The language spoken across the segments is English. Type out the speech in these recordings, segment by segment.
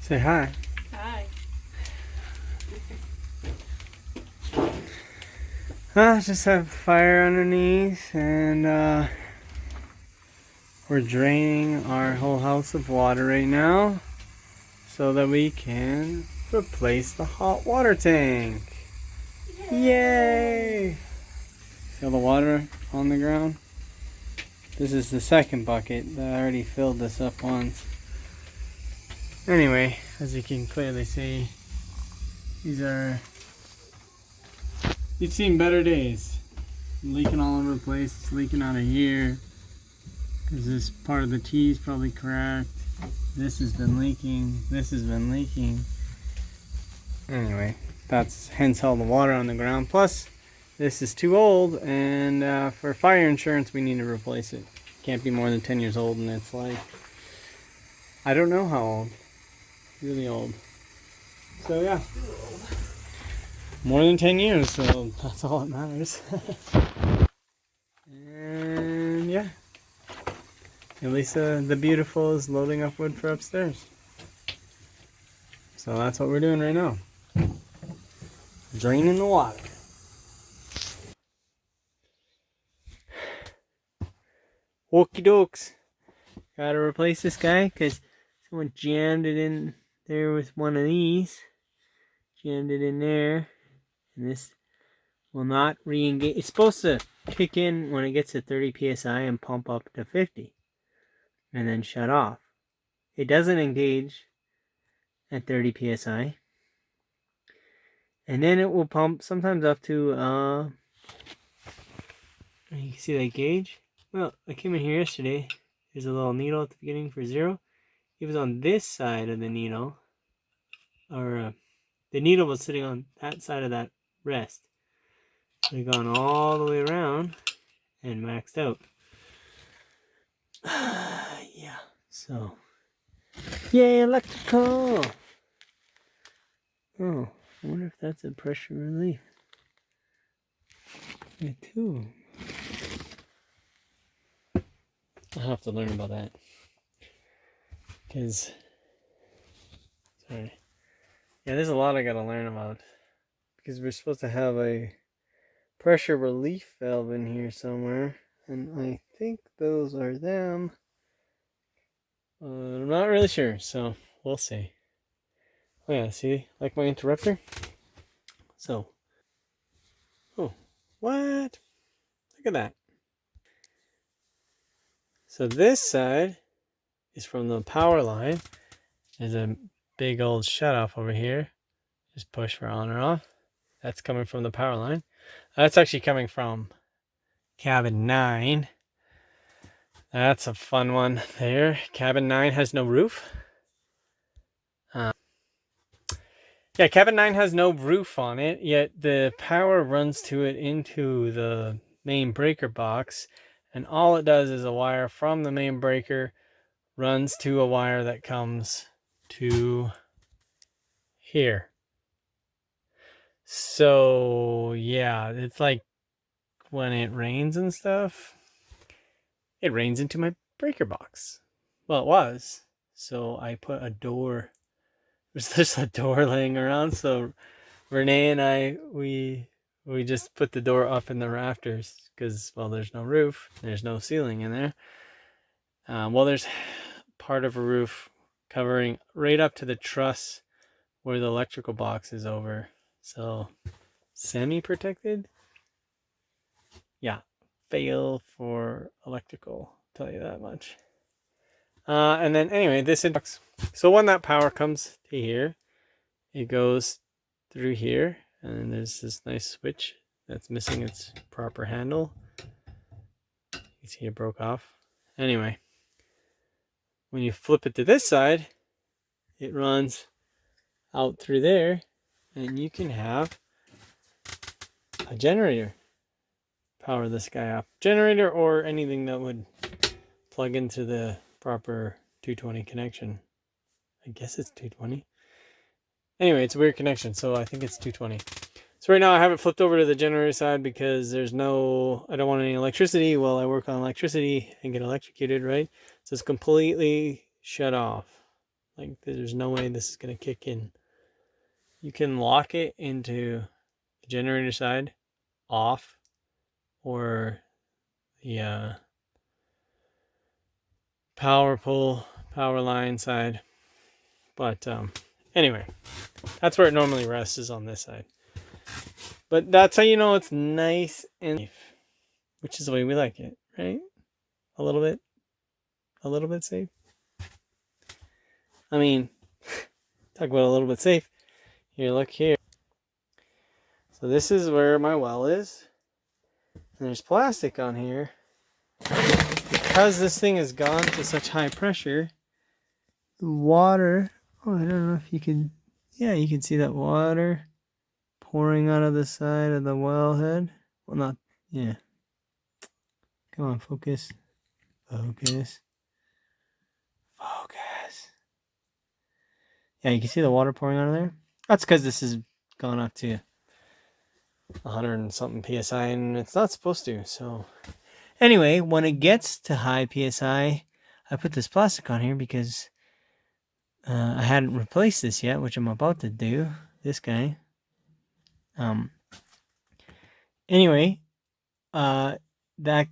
Say hi. Hi. Just have fire underneath, and we're draining our whole house of water right now so that we can replace the hot water tank. Yay! See all the water on the ground? This is the second bucket that I already filled this up once. Anyway, as you can clearly see, you've seen better days. Leaking all over the place. It's leaking out of here because this part of the T is probably cracked. This has been leaking. This has been leaking. Anyway, that's hence all the water on the ground. Plus, this is too old, and for fire insurance, we need to replace it. Can't be more than 10 years old, and it's like, I don't know how old. Really old. So yeah, more than 10 years, so that's all that matters. And yeah, at least the beautiful is loading up wood for upstairs. So that's what we're doing right now. Draining the water. Okie dokes. Gotta replace this guy because someone jammed it in there with one of these. Jammed it in there. And this will not re-engage. It's supposed to kick in when it gets to 30 psi and pump up to 50. And then shut off. It doesn't engage at 30 psi. And then it will pump sometimes up to, you can see that gauge. Well, I came in here yesterday. There's a little needle at the beginning for 0. It was on this side of the needle. Or the needle was sitting on that side of that rest. We've gone all the way around and maxed out. Yeah, so. Yay, electrical! Oh, I wonder if that's a pressure relief. Yeah, too. I'll have to learn about that. Because, sorry. Yeah, there's a lot I gotta learn about. Because we're supposed to have a pressure relief valve in here somewhere. And I think those are them. I'm not really sure, so we'll see. Oh yeah, see? Like my interrupter? So. Oh, what? Look at that. So this side is from the power line. There's a big old shutoff over here. Just push for on or off. That's coming from the power line. That's actually coming from cabin 9. That's a fun one there. Cabin 9 has no roof. Yeah, cabin 9 has no roof on it, yet the power runs to it into the main breaker box, and all it does is a wire from the main breaker runs to a wire that comes to here. So yeah, it's like when it rains and stuff, it rains into my breaker box. Well, it was. So I put a door. There's just a door laying around. So Renee and I, we just put the door up in the rafters because, well, there's no roof. There's no ceiling in there. Well, there's part of a roof covering right up to the truss where the electrical box is over. So semi-protected. Yeah, fail for electrical, I'll tell you that much. And then anyway, this box. So when that power comes to here, it goes through here, and then there's this nice switch that's missing its proper handle. You see it broke off. Anyway, when you flip it to this side, it runs out through there, and you can have a generator power this guy up. Generator or anything that would plug into the proper 220 connection. I guess it's 220. Anyway, it's a weird connection, so I think it's 220. So right now I have it flipped over to the generator side because I don't want any electricity while I work on electricity and get electrocuted, right? So it's completely shut off. Like there's no way this is gonna kick in. You can lock it into the generator side off or the power line side. But anyway, that's where it normally rests, is on this side. But that's how you know it's nice and safe, which is the way we like it, right? A little bit safe. I mean, talk about a little bit safe. Here, look here. So this is where my well is. And there's plastic on here. Because this thing has gone to such high pressure, the water, I don't know if you can, yeah, you can see that water pouring out of the side of the wellhead. Well, not, yeah. Come on, focus. Focus. Focus. Yeah, you can see the water pouring out of there. That's because this has gone up to 100 and something PSI, and it's not supposed to. So anyway, when it gets to high PSI, I put this plastic on here because I hadn't replaced this yet, which I'm about to do. This guy. Anyway, that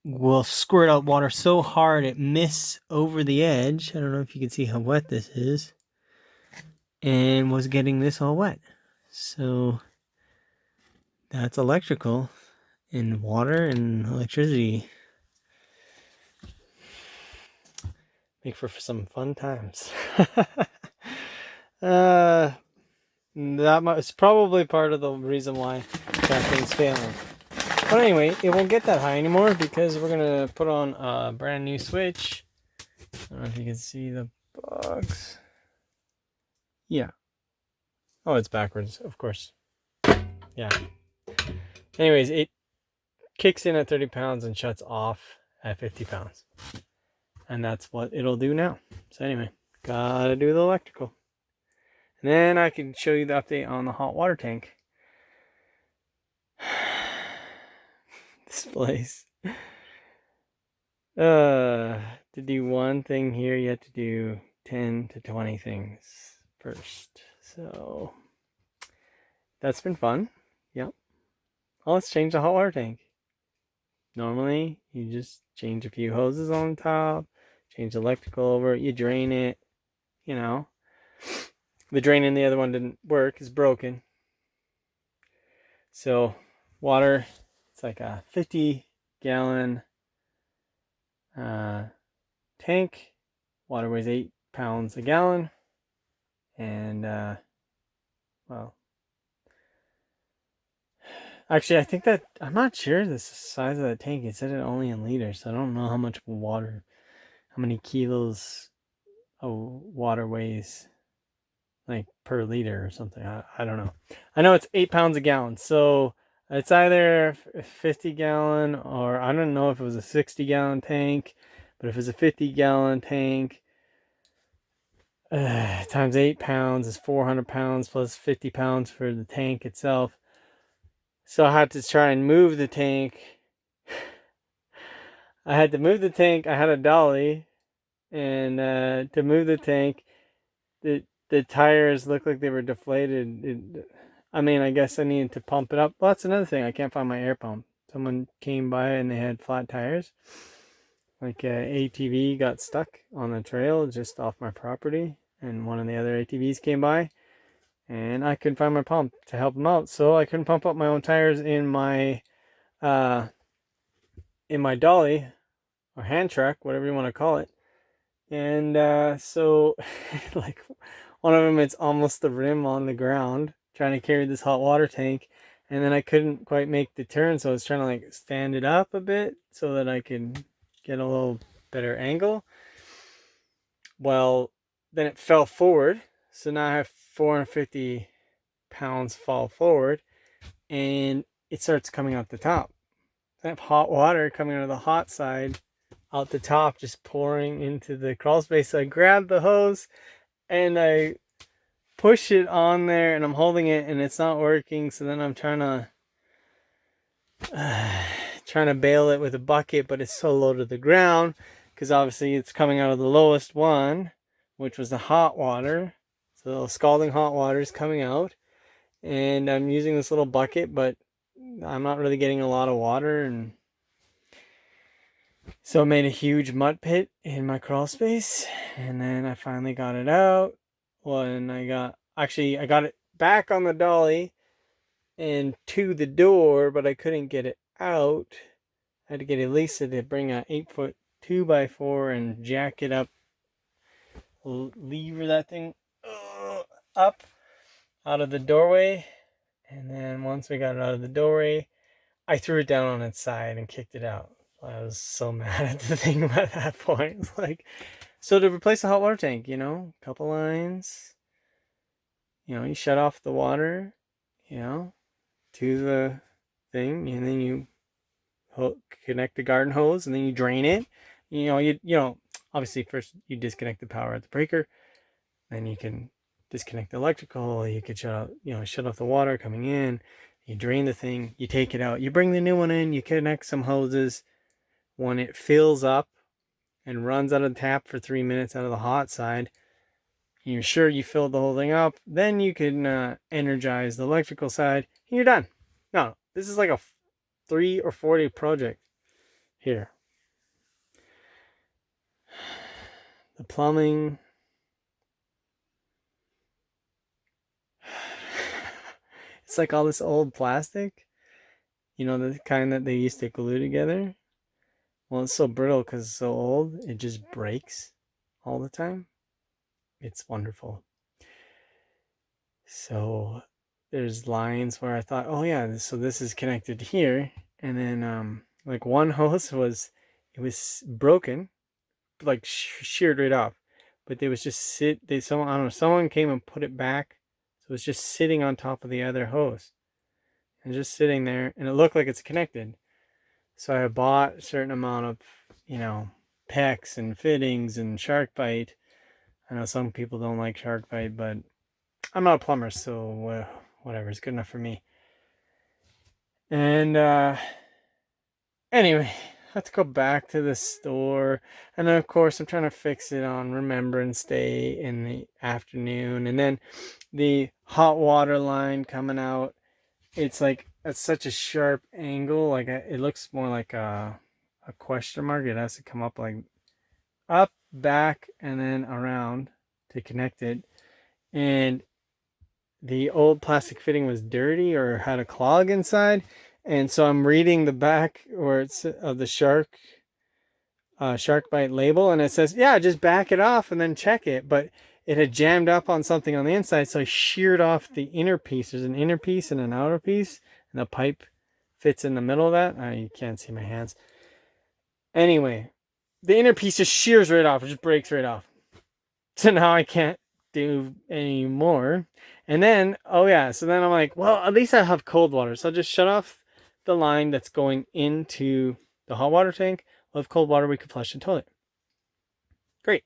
will squirt out water so hard it miss over the edge. I don't know if you can see how wet this is. And was getting this all wet. So that's electrical and water and electricity. Make for some fun times. That is probably part of the reason why that thing's failing. But anyway, it won't get that high anymore because we're going to put on a brand new switch. I don't know if you can see the bugs. Yeah. Oh, it's backwards, of course. Yeah. Anyways, it kicks in at 30 pounds and shuts off at 50 pounds. And that's what it'll do now. So anyway, gotta do the electrical. And then I can show you the update on the hot water tank. This place. To do one thing here, you have to do 10 to 20 things first. So that's been fun. Yep. Oh, let's change the hot water tank. Normally, you just change a few hoses on top, change the electrical over, you drain it, you know. The drain in the other one didn't work, it's broken. So, water, it's like a 50-gallon tank. Water weighs 8 pounds a gallon. And, well, actually, I think that, I'm not sure the size of the tank. It said it only in liters. So I don't know how much water, how many kilos of water weighs, like per liter or something. I don't know. I know it's 8 pounds a gallon. So it's either a 50-gallon or I don't know if it was a 60-gallon tank. But if it's a 50-gallon tank, times 8 pounds is 400 pounds plus 50 pounds for the tank itself. So I had to try and move the tank. I had to move the tank. I had a dolly. And to move the tank, the tires looked like they were deflated. I mean, I guess I needed to pump it up. Well, that's another thing. I can't find my air pump. Someone came by and they had flat tires. Like an ATV got stuck on the trail just off my property. And one of the other ATVs came by. And I couldn't find my pump to help them out. So I couldn't pump up my own tires in my dolly or hand truck, whatever you want to call it. And so like one of them, it's almost the rim on the ground trying to carry this hot water tank. And then I couldn't quite make the turn. So I was trying to like stand it up a bit so that I could get a little better angle. Well, then it fell forward. So now I have 450 pounds fall forward and it starts coming out the top. I have hot water coming out of the hot side out the top, just pouring into the crawl space. So I grab the hose and I push it on there and I'm holding it and it's not working. So then I'm trying to bail it with a bucket, but it's so low to the ground because obviously it's coming out of the lowest one, which was the hot water. So the scalding hot water is coming out, and I'm using this little bucket, but I'm not really getting a lot of water, and so I made a huge mud pit in my crawl space, and then I finally got it out. When I got it back on the dolly and to the door, but I couldn't get it out. I had to get Elisa to bring a 8-foot 2x4 and jack it up, lever that thing up out of the doorway. And then once we got it out of the doorway, I threw it down on its side and kicked it out. I was so mad at the thing by that point. It's like, so to replace the hot water tank, a couple lines, you shut off the water, to the thing, and then you connect the garden hose, and then you drain it. Obviously first you disconnect the power at the breaker, then you can disconnect the electrical. You could shut off the water coming in. You drain the thing, you take it out, you bring the new one in, you connect some hoses. When it fills up and runs out of the tap for 3 minutes out of the hot side, you're sure you filled the whole thing up, then you can energize the electrical side, and you're done. No, this is like a 3 or 4 day project here. The plumbing, it's like all this old plastic, the kind that they used to glue together. Well, it's so brittle because it's so old, it just breaks all the time. It's wonderful. So there's lines where I thought, oh yeah, so this is connected here. And then like one hose was broken, like sheared right off. But they was just someone came and put it back. So it was just sitting on top of the other hose. And just sitting there, and it looked like it's connected. So I bought a certain amount of, PEX and fittings and shark bite. I know some people don't like shark bite, but I'm not a plumber, so whatever, it's good enough for me. And anyway, I have to go back to the store, and then of course I'm trying to fix it on Remembrance Day in the afternoon, and then the hot water line coming out, it's like at such a sharp angle, like it looks more like a question mark. It has to come up like up, back, and then around to connect it. And the old plastic fitting was dirty or had a clog inside, and so I'm reading the back where it's of the shark bite label, and it says, yeah, just back it off and then check it. But it had jammed up on something on the inside, so I sheared off the inner piece. There's an inner piece and an outer piece, and the pipe fits in the middle of that. You can't see my hands. Anyway, the inner piece just shears right off. It just breaks right off. So now I can't do any more. And then, so then I'm like, well, at least I have cold water. So I'll just shut off the line that's going into the hot water tank. We'll have cold water, we can flush the toilet. Great.